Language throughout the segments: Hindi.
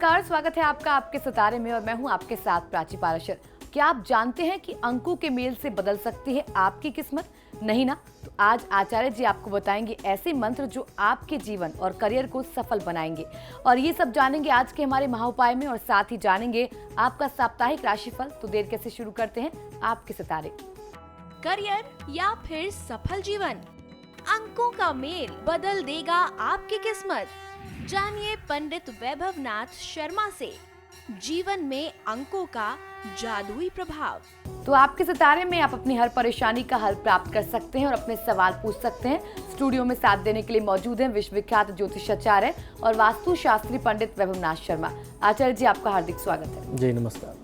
नमस्कार, स्वागत है आपका आपके सितारे में और मैं हूं आपके साथ प्राची पाराशर। क्या आप जानते हैं कि अंकों के मेल से बदल सकती है आपकी किस्मत? नहीं ना? तो आज आचार्य जी आपको बताएंगे ऐसे मंत्र जो आपके जीवन और करियर को सफल बनाएंगे। और ये सब जानेंगे आज के हमारे महाउपाय में और साथ ही जानेंगे आपका साप्ताहिक राशिफल। तो देर कैसे शुरू करते हैं आपके सितारे। करियर या फिर सफल जीवन, अंकों का मेल बदल देगा आपकी किस्मत। जानिए पंडित वैभव नाथ शर्मा से जीवन में अंकों का जादुई प्रभाव। तो आपके सितारे में आप अपनी हर परेशानी का हल प्राप्त कर सकते हैं और अपने सवाल पूछ सकते हैं। स्टूडियो में साथ देने के लिए मौजूद हैं विश्वविख्यात ज्योतिषाचार्य और वास्तु शास्त्री पंडित वैभव नाथ शर्मा। आचार्य जी, आपका हार्दिक स्वागत है। जी नमस्कार।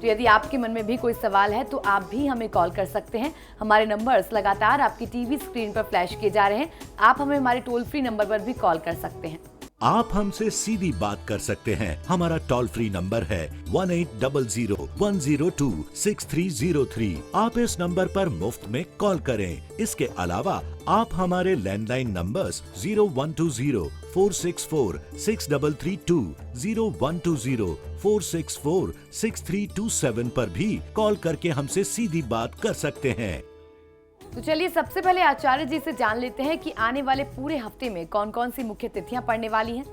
तो यदि आपके मन में भी कोई सवाल है तो आप भी हमें कॉल कर सकते हैं। हमारे नंबर्स लगातार आपकी टीवी स्क्रीन पर फ्लैश किए जा रहे हैं। आप हमें हमारे टोल फ्री नंबर पर भी कॉल कर सकते हैं। आप हमसे सीधी बात कर सकते हैं। हमारा टोल फ्री नंबर है 1800-102-6303। आप इस नंबर पर मुफ्त में कॉल करें। इसके अलावा आप हमारे लैंडलाइन नंबर्स 0120-464-6332, 0120-464-6327 पर भी कॉल करके हमसे सीधी बात कर सकते हैं। तो चलिए सबसे पहले आचार्य जी से जान लेते हैं कि आने वाले पूरे हफ्ते में कौन कौन सी मुख्य तिथियां पड़ने वाली हैं।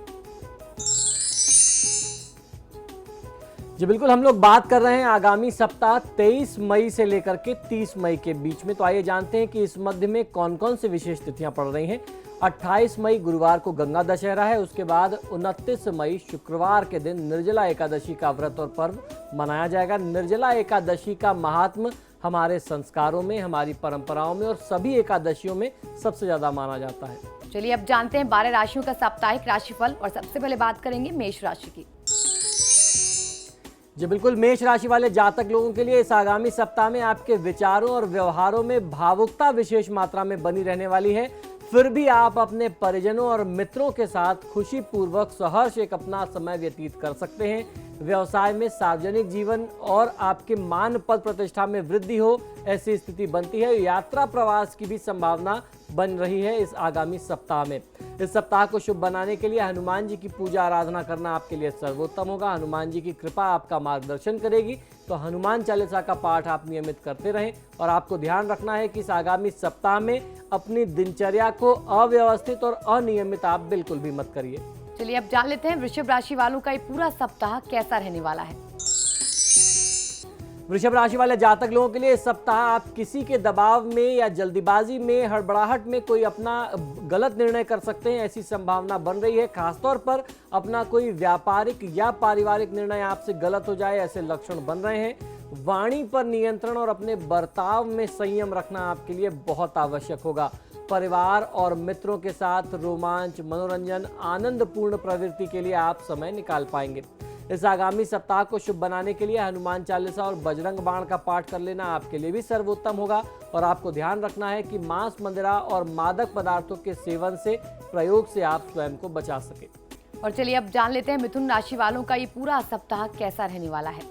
जी बिल्कुल, हम लोग बात कर रहे हैं आगामी सप्ताह 23 मई से लेकर के 30 मई के बीच में। तो आइए जानते हैं कि इस मध्य में कौन कौन सी विशेष तिथियां पड़ रही हैं। 28 मई गुरुवार को गंगा दशहरा है। उसके बाद 29 मई शुक्रवार के दिन निर्जला एकादशी का व्रत और पर्व मनाया जाएगा। निर्जला एकादशी का महात्म हमारे संस्कारों में, हमारी परंपराओं में और सभी एकादशियों में सबसे ज्यादा माना जाता है। चलिए अब जानते हैं 12 राशियों का साप्ताहिक राशिफल और सबसे पहले बात करेंगे मेष राशि की। जी बिल्कुल, मेष राशि वाले जातक लोगों के लिए इस आगामी सप्ताह में आपके विचारों और व्यवहारों में भावुकता विशेष मात्रा में बनी रहने वाली है। फिर भी आप अपने परिजनों और मित्रों के साथ खुशी पूर्वक सहर्ष एक अपना समय व्यतीत कर सकते हैं। व्यवसाय में, सार्वजनिक जीवन और आपके मान पद प्रतिष्ठा में वृद्धि हो, ऐसी स्थिति बनती है। यात्रा प्रवास की भी संभावना बन रही है इस आगामी सप्ताह में। इस सप्ताह को शुभ बनाने के लिए हनुमान जी की पूजा आराधना करना आपके लिए सर्वोत्तम होगा। हनुमान जी की कृपा आपका मार्गदर्शन करेगी, तो हनुमान चालीसा का पाठ आप नियमित करते रहें। और आपको ध्यान रखना है कि इस आगामी सप्ताह में अपनी दिनचर्या को अव्यवस्थित और अनियमित आप बिल्कुल भी मत करिए। चलिए अब जान लेते हैं वृषभ राशि वालों का ये पूरा सप्ताह कैसा रहने वाला है। वृषभ राशि वाले जातक लोगों के लिए इस सप्ताह आप किसी के दबाव में या जल्दीबाजी में, हड़बड़ाहट में कोई अपना गलत निर्णय कर सकते हैं, ऐसी संभावना बन रही है। खासतौर पर अपना कोई व्यापारिक या पारिवारिक निर्णय आपसे गलत हो जाए, ऐसे लक्षण बन रहे हैं। वाणी पर नियंत्रण और अपने बर्ताव में संयम रखना आपके लिए बहुत आवश्यक होगा। परिवार और मित्रों के साथ रोमांच, मनोरंजन, आनंदपूर्ण प्रवृत्ति के लिए आप समय निकाल पाएंगे। इस आगामी सप्ताह को शुभ बनाने के लिए हनुमान चालीसा और बजरंग बाण का पाठ कर लेना आपके लिए भी सर्वोत्तम होगा। और आपको ध्यान रखना है कि मांस, मदिरा और मादक पदार्थों के सेवन से, प्रयोग से आप स्वयं को बचा सके। और चलिए अब जान लेते हैं मिथुन राशि वालों का ये पूरा सप्ताह कैसा रहने वाला है।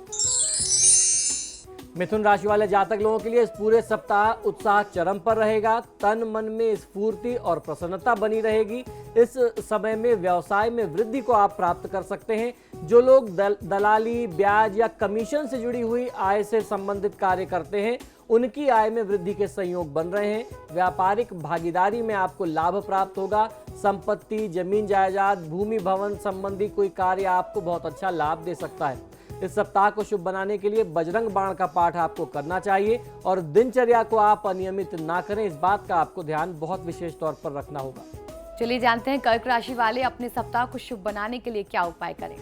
मिथुन राशि वाले जातक लोगों के लिए इस पूरे सप्ताह उत्साह चरम पर रहेगा। तन मन में स्फूर्ति और प्रसन्नता बनी रहेगी। इस समय में व्यवसाय में वृद्धि को आप प्राप्त कर सकते हैं। जो लोग दलाली, ब्याज या कमीशन से जुड़ी हुई आय से संबंधित कार्य करते हैं, उनकी आय में वृद्धि के संयोग बन रहे हैं। व्यापारिक भागीदारी में आपको लाभ प्राप्त होगा। संपत्ति, जमीन जायदाद, भूमि भवन संबंधी कोई कार्य आपको बहुत अच्छा लाभ दे सकता है। इस सप्ताह को शुभ बनाने के लिए बजरंग बाण का पाठ आपको करना चाहिए और दिनचर्या को आप अनियमित ना करें, इस बात का आपको ध्यान बहुत विशेष तौर पर रखना होगा। चलिए जानते हैं कर्क राशि वाले अपने सप्ताह को शुभ बनाने के लिए क्या उपाय करें।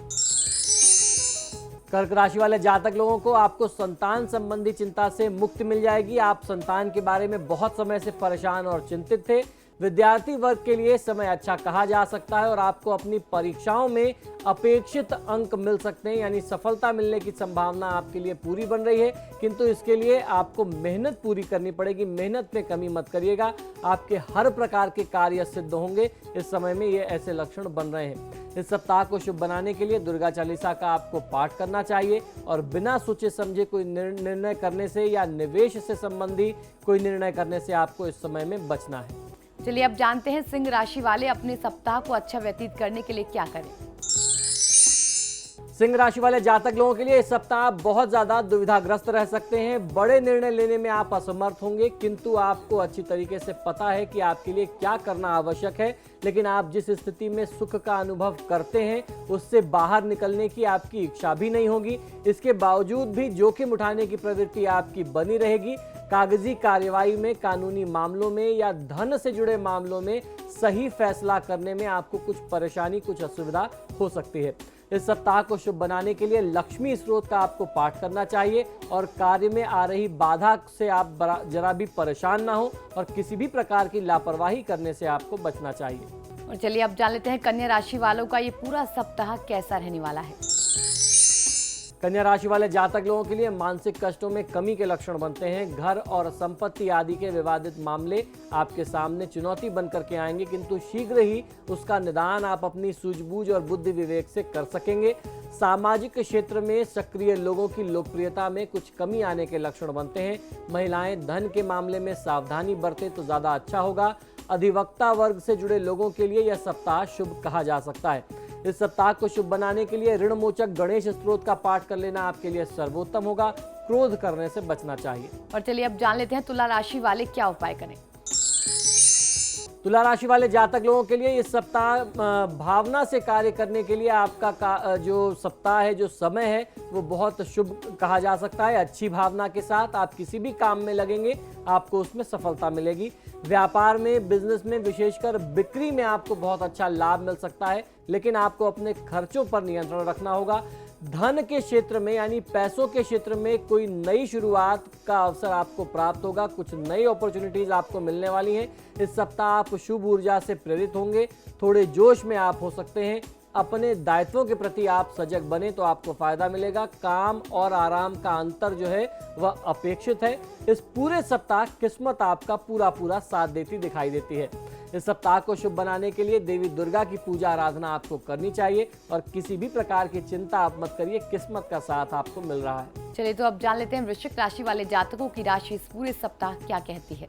कर्क राशि वाले जातक लोगों को आपको संतान संबंधी चिंता से मुक्ति मिल जाएगी। आप संतान के बारे में बहुत समय से परेशान और चिंतित थे। विद्यार्थी वर्ग के लिए समय अच्छा कहा जा सकता है और आपको अपनी परीक्षाओं में अपेक्षित अंक मिल सकते हैं, यानी सफलता मिलने की संभावना आपके लिए पूरी बन रही है। किंतु इसके लिए आपको मेहनत पूरी करनी पड़ेगी। मेहनत में कमी मत करिएगा। आपके हर प्रकार के कार्य सिद्ध होंगे। इस समय में ये ऐसे लक्षण बन रहे हैं। इस सप्ताह को शुभ बनाने के लिए दुर्गा चालीसा का आपको पाठ करना चाहिए और बिना सोचे समझे कोई निर्णय करने से या निवेश से संबंधी कोई निर्णय करने से आपको इस समय में बचना है। चलिए अब जानते हैं सिंह राशि वाले अपने सप्ताह को अच्छा व्यतीत करने के लिए क्या करें। सिंह राशि वाले जातक लोगों के लिए इस सप्ताह आप बहुत ज्यादा दुविधाग्रस्त रह सकते हैं। बड़े निर्णय लेने में आप असमर्थ होंगे, किंतु आपको अच्छी तरीके से पता है कि आपके लिए क्या करना आवश्यक है। लेकिन आप जिस स्थिति में सुख का अनुभव करते हैं उससे बाहर निकलने की आपकी इच्छा भी नहीं होगी। इसके बावजूद भी जोखिम उठाने की प्रवृत्ति आपकी बनी रहेगी। कागजी कार्यवाही में, कानूनी मामलों में या धन से जुड़े मामलों में सही फैसला करने में आपको कुछ परेशानी, कुछ असुविधा हो सकती है। इस सप्ताह को शुभ बनाने के लिए लक्ष्मी स्रोत का आपको पाठ करना चाहिए और कार्य में आ रही बाधा से आप जरा भी परेशान ना हो और किसी भी प्रकार की लापरवाही करने से आपको बचना चाहिए। और चलिए अब जान लेते हैं कन्या राशि वालों का ये पूरा सप्ताह कैसा रहने वाला है। कन्या राशि वाले जातक लोगों के लिए मानसिक कष्टों में कमी के लक्षण बनते हैं। घर और संपत्ति आदि के विवादित मामले आपके सामने चुनौती बनकर के आएंगे, किंतु शीघ्र ही उसका निदान आप अपनी सूझबूझ और बुद्धि विवेक से कर सकेंगे। सामाजिक क्षेत्र में सक्रिय लोगों की लोकप्रियता में कुछ कमी आने के लक्षण बनते हैं। महिलाएं धन के मामले में सावधानी बरतें तो ज्यादा अच्छा होगा। अधिवक्ता वर्ग से जुड़े लोगों के लिए यह सप्ताह शुभ कहा जा सकता है। इस सप्ताह को शुभ बनाने के लिए ऋण मोचक गणेश स्त्रोत का पाठ कर लेना आपके लिए सर्वोत्तम होगा। क्रोध करने से बचना चाहिए। और चलिए अब जान लेते हैं तुला राशि वाले क्या उपाय करें। तुला राशि वाले जातक लोगों के लिए इस सप्ताह भावना से कार्य करने के लिए आपका जो सप्ताह है, जो समय है, वो बहुत शुभ कहा जा सकता है। अच्छी भावना के साथ आप किसी भी काम में लगेंगे, आपको उसमें सफलता मिलेगी। व्यापार में, बिजनेस में, विशेषकर बिक्री में आपको बहुत अच्छा लाभ मिल सकता है, लेकिन आपको अपने खर्चों पर नियंत्रण रखना होगा। धन के क्षेत्र में यानी पैसों के क्षेत्र में कोई नई शुरुआत का अवसर आपको प्राप्त होगा। कुछ नई अपॉर्चुनिटीज आपको मिलने वाली हैं। इस सप्ताह आप शुभ ऊर्जा से प्रेरित होंगे। थोड़े जोश में आप हो सकते हैं। अपने दायित्वों के प्रति आप सजग बने तो आपको फायदा मिलेगा। काम और आराम का अंतर जो है वह अपेक्षित है। इस पूरे सप्ताह किस्मत आपका पूरा साथ देती दिखाई देती है। इस सप्ताह को शुभ बनाने के लिए देवी दुर्गा की पूजा आराधना आपको करनी चाहिए और किसी भी प्रकार की चिंता आप मत करिए, किस्मत का साथ आपको मिल रहा है। चलिए तो अब जान लेते हैं वृश्चिक राशि वाले जातकों की राशि इस पूरे सप्ताह क्या कहती है।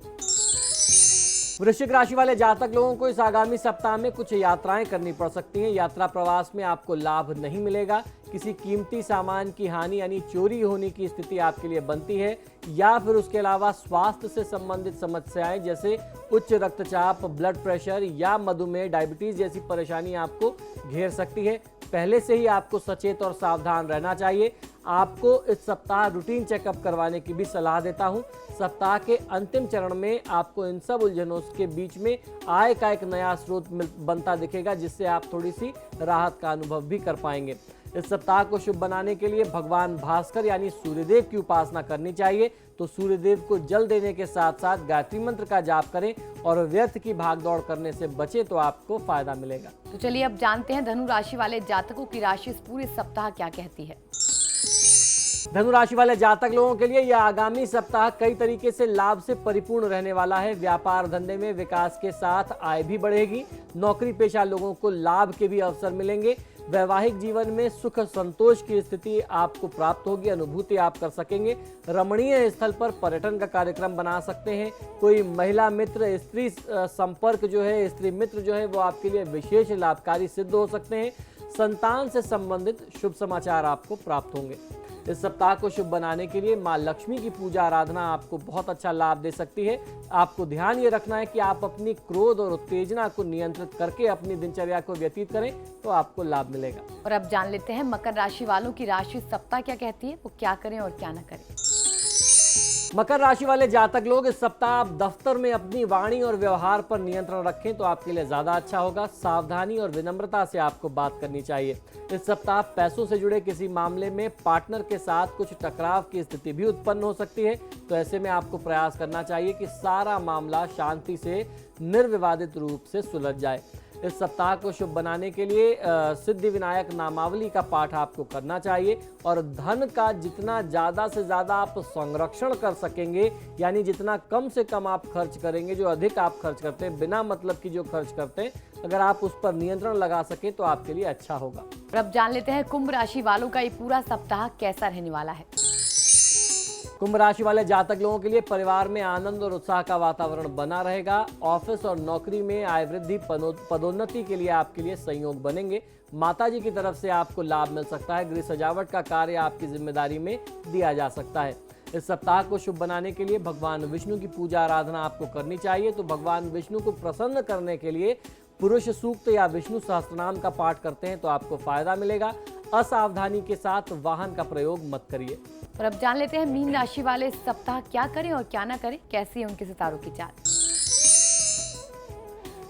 वृश्चिक राशि वाले जातक लोगों को इस आगामी सप्ताह में कुछ यात्राएं करनी पड़ सकती हैं। यात्रा प्रवास में आपको लाभ नहीं मिलेगा। किसी कीमती सामान की हानि यानी चोरी होने की स्थिति आपके लिए बनती है, या फिर उसके अलावा स्वास्थ्य से संबंधित समस्याएं जैसे उच्च रक्तचाप, ब्लड प्रेशर या मधुमेह, डायबिटीज जैसी परेशानी आपको घेर सकती है। पहले से ही आपको सचेत और सावधान रहना चाहिए। आपको इस सप्ताह रूटीन चेकअप करवाने की भी सलाह देता हूं। सप्ताह के अंतिम चरण में आपको इन सब उलझनों के बीच में आय का एक नया स्रोत बनता दिखेगा, जिससे आप थोड़ी सी राहत का अनुभव भी कर पाएंगे। इस सप्ताह को शुभ बनाने के लिए भगवान भास्कर यानी सूर्यदेव की उपासना करनी चाहिए। तो सूर्यदेव को जल देने के साथ साथ गायत्री मंत्र का जाप करें और व्यर्थ की भागदौड़ करने से बचे तो आपको फायदा मिलेगा। तो चलिए अब जानते हैं धनु राशि वाले जातकों की राशि इस पूरे सप्ताह क्या कहती है। धनु राशि वाले जातक लोगों के लिए यह आगामी सप्ताह कई तरीके से लाभ से परिपूर्ण रहने वाला है। व्यापार धंधे में विकास के साथ आय भी बढ़ेगी। नौकरी पेशा लोगों को लाभ के भी अवसर मिलेंगे। वैवाहिक जीवन में सुख संतोष की स्थिति आपको प्राप्त होगी, अनुभूति आप कर सकेंगे। रमणीय स्थल पर पर्यटन का कार्यक्रम बना सकते हैं। कोई महिला मित्र, स्त्री संपर्क जो है, स्त्री मित्र जो है वो आपके लिए विशेष लाभकारी सिद्ध हो सकते हैं। संतान से संबंधित शुभ समाचार आपको प्राप्त होंगे। इस सप्ताह को शुभ बनाने के लिए मां लक्ष्मी की पूजा आराधना आपको बहुत अच्छा लाभ दे सकती है। आपको ध्यान ये रखना है कि आप अपनी क्रोध और उत्तेजना को नियंत्रित करके अपनी दिनचर्या को व्यतीत करें तो आपको लाभ मिलेगा। और अब जान लेते हैं मकर राशि वालों की राशि सप्ताह क्या कहती है, वो क्या करें और क्या न करें। मकर राशि वाले जातक लोग इस सप्ताह आप दफ्तर में अपनी वाणी और व्यवहार पर नियंत्रण रखें तो आपके लिए ज्यादा अच्छा होगा। सावधानी और विनम्रता से आपको बात करनी चाहिए। इस सप्ताह पैसों से जुड़े किसी मामले में पार्टनर के साथ कुछ टकराव की स्थिति भी उत्पन्न हो सकती है, तो ऐसे में आपको प्रयास करना चाहिए कि सारा मामला शांति से निर्विवादित रूप से सुलझ जाए। इस सप्ताह को शुभ बनाने के लिए सिद्धि विनायक नामावली का पाठ आपको करना चाहिए और धन का जितना ज़्यादा से ज़्यादा आप संरक्षण कर सकेंगे, यानी जितना कम से कम आप खर्च करेंगे, जो अधिक आप खर्च करते हैं बिना मतलब की जो खर्च करते हैं, अगर आप उस पर नियंत्रण लगा सके तो आपके लिए अच्छा होगा। और अब जान लेते हैं कुंभ राशि वालों का ये पूरा सप्ताह कैसा रहने वाला है। कुंभ राशि वाले जातक लोगों के लिए परिवार में आनंद और उत्साह का वातावरण बना रहेगा। ऑफिस और नौकरी में आय वृद्धि, पदोन्नति के लिए आपके लिए संयोग बनेंगे। माताजी की तरफ से आपको लाभ मिल सकता है। गृह सजावट का कार्य आपकी जिम्मेदारी में दिया जा सकता है। इस सप्ताह को शुभ बनाने के लिए भगवान विष्णु की पूजा आराधना आपको करनी चाहिए। तो भगवान विष्णु को प्रसन्न करने के लिए पुरुष सूक्त या विष्णु सहस्त्रनाम का पाठ करते हैं तो आपको फायदा मिलेगा। असावधानी के साथ वाहन का प्रयोग मत करिए। और अब जान लेते हैं मीन राशि वाले इस सप्ताह क्या करें और क्या ना करें, कैसी है उनके सितारों की चाल।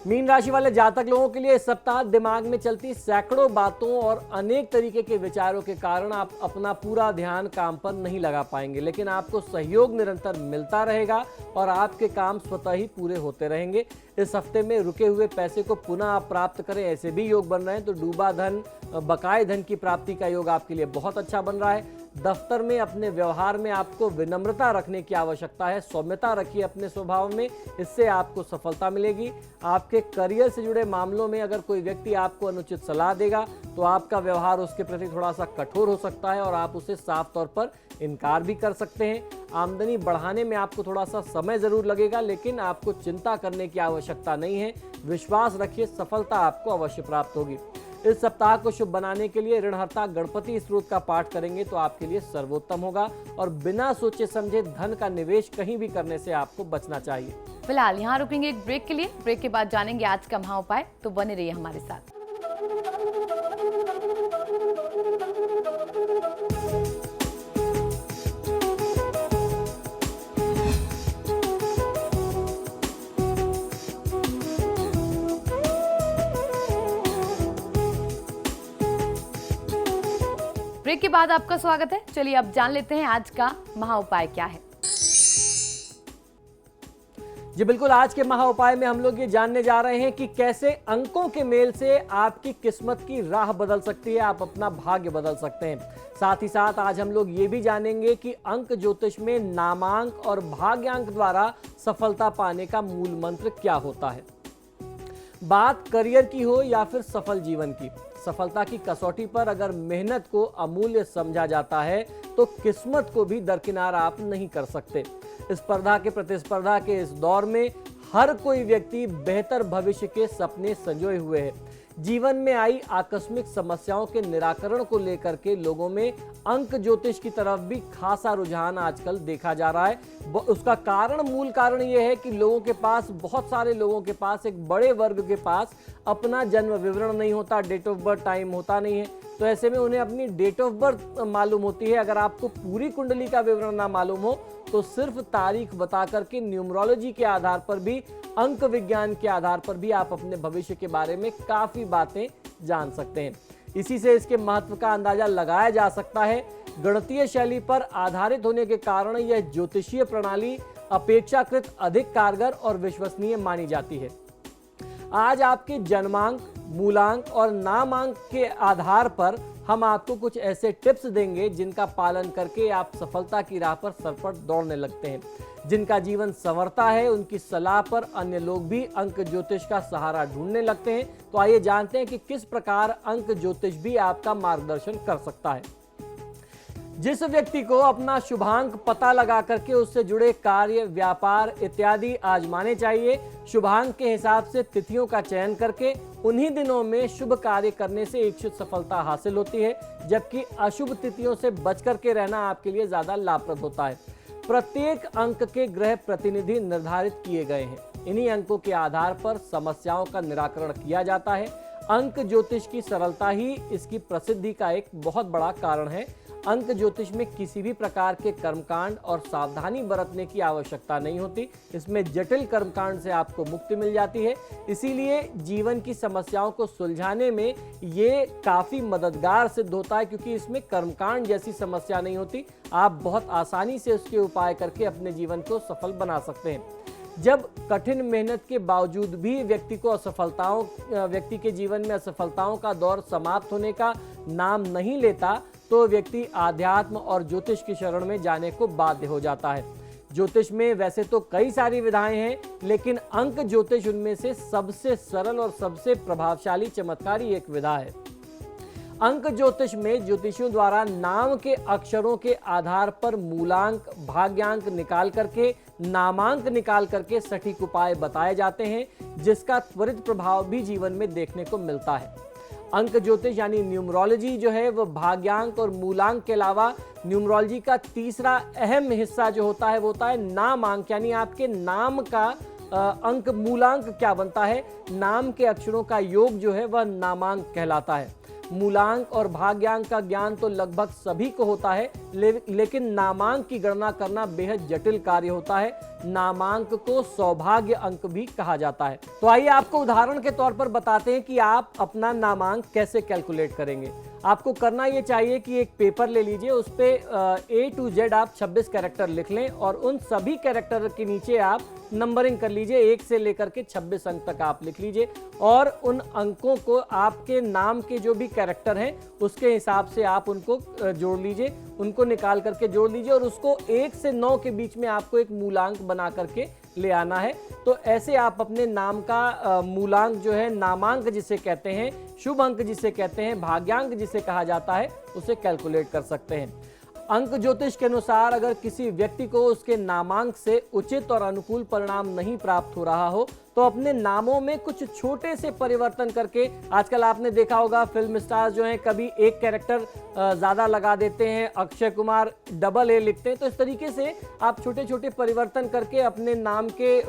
मीन राशि वाले जातक लोगों के लिए इस सप्ताह दिमाग में चलती सैकड़ों बातों और अनेक तरीके के विचारों के कारण आप अपना पूरा ध्यान काम पर नहीं लगा पाएंगे, लेकिन आपको सहयोग निरंतर मिलता रहेगा और आपके काम स्वतः ही पूरे होते रहेंगे। इस हफ्ते में रुके हुए पैसे को पुनः आप प्राप्त करें, ऐसे भी योग बन रहे हैं। तो डूबा धन, बकाये धन की प्राप्ति का योग आपके लिए बहुत अच्छा बन रहा है। दफ्तर में अपने व्यवहार में आपको विनम्रता रखने की आवश्यकता है। सौम्यता रखिए अपने स्वभाव में, इससे आपको सफलता मिलेगी। आपके करियर से जुड़े मामलों में अगर कोई व्यक्ति आपको अनुचित सलाह देगा तो आपका व्यवहार उसके प्रति थोड़ा सा कठोर हो सकता है और आप उसे साफ तौर पर इनकार भी कर सकते हैं। आमदनी बढ़ाने में आपको थोड़ा सा समय जरूर लगेगा, लेकिन आपको चिंता करने की आवश्यकता नहीं है। विश्वास रखिए, सफलता आपको अवश्य प्राप्त होगी। इस सप्ताह को शुभ बनाने के लिए ऋणहर्ता गणपति स्त्रोत का पाठ करेंगे तो आपके लिए सर्वोत्तम होगा। और बिना सोचे समझे धन का निवेश कहीं भी करने से आपको बचना चाहिए। फिलहाल यहाँ रुकेंगे एक ब्रेक के लिए। ब्रेक के बाद जानेंगे आज का महा उपाय, तो बने रहिए हमारे साथ। ब्रेक के बाद आपका स्वागत है। चलिए अब जान लेते हैं आज का महा उपाय क्या है। जी बिल्कुल, आज के महा उपाय में हम लोग ये जानने जा रहे हैं कि कैसे अंकों के मेल से आपकी किस्मत की राह बदल सकती है, आप अपना भाग्य बदल सकते हैं। साथ ही साथ आज हम लोग ये भी जानेंगे कि अंक ज्योतिष में नामांक और भाग्यांक द्वारा सफलता पाने का मूल मंत्र क्या होता है। बात करियर की हो या फिर सफल जीवन की, सफलता की कसौटी पर अगर मेहनत को अमूल्य समझा जाता है तो किस्मत को भी दरकिनार आप नहीं कर सकते। स्पर्धा के प्रतिस्पर्धा के इस दौर में हर कोई व्यक्ति बेहतर भविष्य के सपने संजोए हुए है। जीवन में आई आकस्मिक समस्याओं के निराकरण को लेकर के लोगों में अंक ज्योतिष की तरफ भी खासा रुझान आजकल देखा जा रहा है। उसका मूल कारण यह है कि लोगों के पास, बहुत सारे लोगों के पास, एक बड़े वर्ग के पास अपना जन्म विवरण नहीं होता, डेट ऑफ बर्थ टाइम होता नहीं है। तो ऐसे में उन्हें अपनी डेट ऑफ बर्थ मालूम होती है। अगर आपको पूरी कुंडली का विवरण ना मालूम हो तो सिर्फ तारीख बता करके, न्यूमरोलॉजी के आधार पर भी, अंक विज्ञान के आधार पर भी आप अपने भविष्य के बारे में काफी बातें जान सकते हैं। इसी से इसके महत्व का अंदाजा लगाया जा सकता है। गणितीय शैली पर आधारित होने के कारण यह ज्योतिषीय प्रणाली अपेक्षाकृत अधिक कारगर और विश्वसनीय मानी जाती है। आज आपके जन्मांक, मूलांक और नामांक के आधार पर हम आपको कुछ ऐसे टिप्स देंगे जिनका पालन करके आप सफलता की राह पर सरपट दौड़ने लगते हैं। जिनका जीवन संवरता है उनकी सलाह पर अन्य लोग भी अंक ज्योतिष का सहारा ढूंढने लगते हैं। तो आइए जानते हैं कि किस प्रकार अंक ज्योतिष भी आपका मार्गदर्शन कर सकता है। जिस व्यक्ति को अपना शुभांक पता लगा करके उससे जुड़े कार्य, व्यापार इत्यादि आजमाने चाहिए। शुभांक के हिसाब से तिथियों का चयन करके उन्हीं दिनों में शुभ कार्य करने से इच्छित सफलता हासिल होती है, जबकि अशुभ तिथियों से बच करके रहना आपके लिए ज्यादा लाभप्रद होता है। प्रत्येक अंक के ग्रह प्रतिनिधि निर्धारित किए गए हैं। इन्हीं अंकों के आधार पर समस्याओं का निराकरण किया जाता है। अंक ज्योतिष की सरलता ही इसकी प्रसिद्धि का एक बहुत बड़ा कारण है। अंक ज्योतिष में किसी भी प्रकार के कर्मकांड और सावधानी बरतने की आवश्यकता नहीं होती। इसमें जटिल कर्मकांड से आपको मुक्ति मिल जाती है। इसीलिए जीवन की समस्याओं को सुलझाने में ये काफ़ी मददगार सिद्ध होता है, क्योंकि इसमें कर्मकांड जैसी समस्या नहीं होती। आप बहुत आसानी से उसके उपाय करके अपने जीवन को सफल बना सकते हैं। जब कठिन मेहनत के बावजूद भी व्यक्ति के जीवन में असफलताओं का दौर समाप्त होने का नाम नहीं लेता तो व्यक्ति आध्यात्म और ज्योतिष की शरण में जाने को बाध्य हो जाता है। ज्योतिष में वैसे तो कई सारी विधाएं हैं, लेकिन अंक ज्योतिष उनमें से सबसे सरल और सबसे प्रभावशाली चमत्कारी एक विधा है। अंक ज्योतिष में ज्योतिषियों द्वारा नाम के अक्षरों के आधार पर मूलांक, भाग्यांक निकाल करके, नामांक निकाल करके सटीक उपाय बताए जाते हैं, जिसका त्वरित प्रभाव भी जीवन में देखने को मिलता है। अंक ज्योतिष यानी न्यूमरोलॉजी जो है वो भाग्यांक और मूलांक के अलावा न्यूमरोलॉजी का तीसरा अहम हिस्सा जो होता है वो होता है नामांक, यानी आपके नाम का अंक मूलांक क्या बनता है, नाम के अक्षरों का योग जो है वह नामांक कहलाता है। मूलांक और भाग्यांक का ज्ञान तो लगभग सभी को होता है, लेकिन नामांक की गणना करना बेहद जटिल कार्य होता है। नामांक को सौभाग्य अंक भी कहा जाता है। तो आइए आपको उदाहरण के तौर पर बताते हैं कि आप अपना नामांक कैसे कैलकुलेट करेंगे। आपको करना ये चाहिए कि एक पेपर ले लीजिए, उस पर A to Z आप 26 कैरेक्टर लिख लें और उन सभी कैरेक्टर के नीचे आप नंबरिंग कर लीजिए, 1 से लेकर के 26 अंक तक आप लिख लीजिए और उन अंकों को आपके नाम के जो भी कैरेक्टर हैं उसके हिसाब से आप उनको जोड़ लीजिए, उनको निकाल करके जोड़ लीजिए और उसको 1 से 9 के बीच में आपको एक मूलांक बना करके ले आना है। तो ऐसे आप अपने नाम का मूलांक जो है, नामांक जिसे कहते हैं, शुभ अंक जिसे कहते हैं, भाग्यांक जिसे कहा जाता है, उसे कैलकुलेट कर सकते हैं। अंक ज्योतिष के अनुसार अगर किसी व्यक्ति को उसके नामांक से उचित और अनुकूल परिणाम नहीं प्राप्त हो रहा हो तो अपने नामों में कुछ छोटे से परिवर्तन करके, आजकल आपने देखा होगा फिल्म स्टार जो हैं कभी एक कैरेक्टर ज़्यादा लगा देते हैं, अक्षय कुमार डबल ए लिखते हैं, तो इस तरीके से आप छोटे छोटे परिवर्तन करके अपने नाम के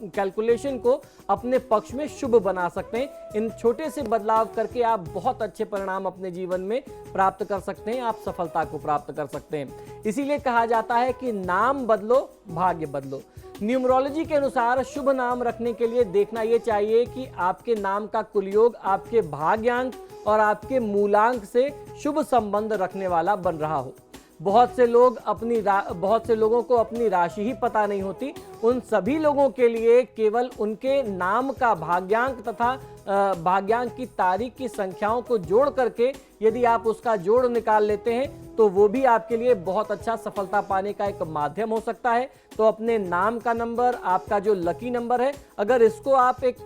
कैलकुलेशन को अपने पक्ष में शुभ बना सकते हैं। इन छोटे से बदलाव करके आप बहुत अच्छे परिणाम अपने जीवन में प्राप्त कर सकते हैं, आप सफलता को प्राप्त कर सकते हैं। इसीलिए कहा जाता है कि नाम बदलो भाग्य बदलो। न्यूमरोलॉजी के अनुसार शुभ नाम रखने के लिए देखना यह चाहिए कि आपके नाम का कुल योग आपके भाग्यांक और आपके मूलांक से शुभ संबंध रखने वाला बन रहा हो। बहुत से लोगों को अपनी राशि ही पता नहीं होती। उन सभी लोगों के लिए केवल उनके नाम का भाग्यांक तथा भाग्यांक की तारीख की संख्याओं को जोड़ करके यदि आप उसका जोड़ निकाल लेते हैं तो वो भी आपके लिए बहुत अच्छा सफलता पाने का एक माध्यम हो सकता है। तो अपने नाम का नंबर, आपका जो लकी नंबर है, अगर इसको आप एक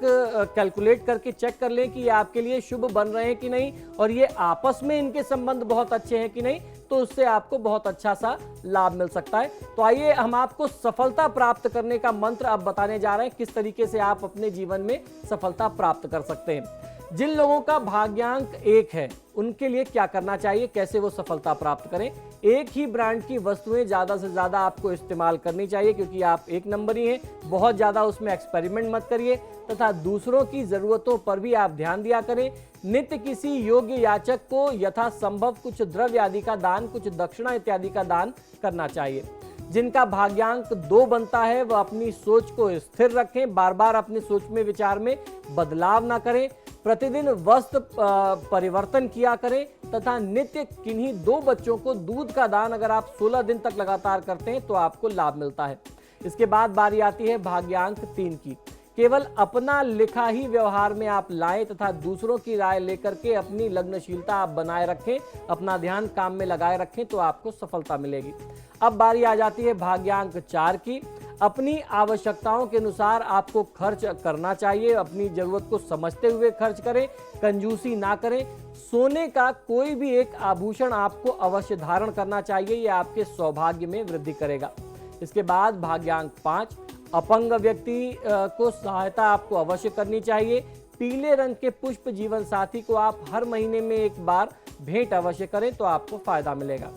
कैलकुलेट करके चेक कर लें कि ये आपके लिए शुभ बन रहे हैं कि नहीं और ये आपस में इनके संबंध बहुत अच्छे हैं कि नहीं, तो उससे आपको बहुत अच्छा सा लाभ मिल सकता है। तो आइए हम आपको सफलता प्राप्त करने का मंत्र अब बताने जा रहे हैं, किस तरीके से आप अपने जीवन में सफलता प्राप्त कर सकते हैं। जिन लोगों का भाग्यांक 1 है उनके लिए क्या करना चाहिए, कैसे वो सफलता प्राप्त करें। एक ही ब्रांड की वस्तुएं ज़्यादा से ज़्यादा आपको इस्तेमाल करनी चाहिए क्योंकि आप एक नंबर ही हैं। बहुत ज़्यादा उसमें एक्सपेरिमेंट मत करिए तथा दूसरों की ज़रूरतों पर भी आप ध्यान दिया करें। नित्य किसी योग्य याचक को यथासंभव कुछ द्रव्य आदि का दान, कुछ दक्षिणा इत्यादि का दान करना चाहिए। जिनका भाग्यांक 2 बनता है वह अपनी सोच को स्थिर रखें, बार बार अपनी सोच में विचार में बदलाव ना करें, प्रतिदिन वस्त्र परिवर्तन किया करें तथा नित्य किन्हीं 2 बच्चों को दूध का दान अगर आप 16 दिन तक लगातार करते हैं तो आपको लाभ मिलता है। इसके बाद बारी आती है भाग्यांक 3 की। केवल अपना लिखा ही व्यवहार में आप लाएं तथा दूसरों की राय लेकर के अपनी लग्नशीलता आप बनाए रखें, अपना ध्यान काम में लगाए रखें तो आपको सफलता मिलेगी। अब बारी आ जाती है भाग्यांक 4 की। अपनी आवश्यकताओं के अनुसार आपको खर्च करना चाहिए, अपनी जरूरत को समझते हुए खर्च करें, कंजूसी ना करें। सोने का कोई भी एक आभूषण आपको अवश्य धारण करना चाहिए, यह आपके सौभाग्य में वृद्धि करेगा। इसके बाद भाग्यांक 5, अपंग व्यक्ति को सहायता आपको अवश्य करनी चाहिए। पीले रंग के पुष्प जीवन साथी को आप हर महीने में एक बार भेंट अवश्य करें तो आपको फायदा मिलेगा।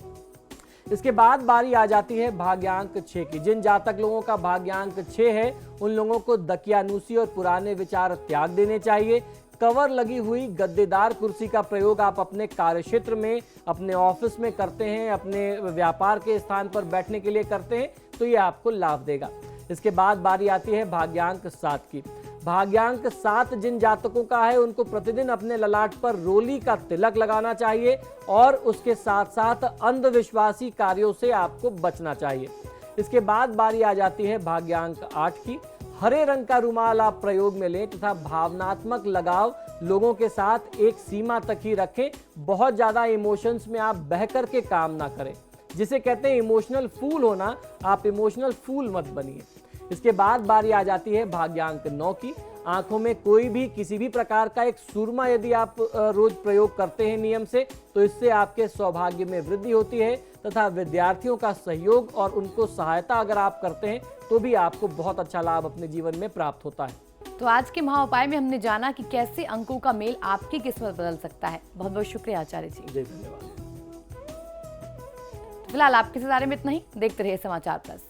इसके बाद बारी आ जाती है भाग्यांक 6 की। जिन जातक लोगों का भाग्यांक 6 है उन लोगों को दकियानूसी और पुराने विचार त्याग देने चाहिए। कवर लगी हुई गद्देदार कुर्सी का प्रयोग आप अपने कार्यक्षेत्र में, अपने ऑफिस में करते हैं, अपने व्यापार के स्थान पर बैठने के लिए करते हैं तो ये आपको लाभ देगा। इसके बाद बारी आती है भाग्यांक 7 की। भाग्यांक 7 जिन जातकों का है उनको प्रतिदिन अपने ललाट पर रोली का तिलक लगाना चाहिए और उसके साथ साथ अंधविश्वासी कार्यों से आपको बचना चाहिए। इसके बाद बारी आ जाती है भाग्यांक 8 की। हरे रंग का रुमाल आप प्रयोग में लें तथा भावनात्मक लगाव लोगों के साथ एक सीमा तक ही रखें। बहुत ज्यादा इमोशंस में आप बह कर के काम ना करें, जिसे कहते हैं इमोशनल फूल होना, आप इमोशनल फूल मत बनिए। इसके बाद बारी आ जाती है भाग्यांक 9 की। आंखों में कोई भी किसी भी प्रकार का एक सुरमा यदि आप रोज प्रयोग करते हैं नियम से, तो इससे आपके सौभाग्य में वृद्धि होती है तथा विद्यार्थियों का सहयोग और उनको सहायता अगर आप करते हैं तो भी आपको बहुत अच्छा लाभ अपने जीवन में प्राप्त होता है। तो आज के महा उपाय में हमने जाना कि कैसे अंकों का मेल आपकी किस्मत बदल सकता है। बहुत बहुत शुक्रिया आचार्य जी। जी धन्यवाद। फिलहाल आपके सितारे में इतना ही। देखते रहिए समाचार प्लस।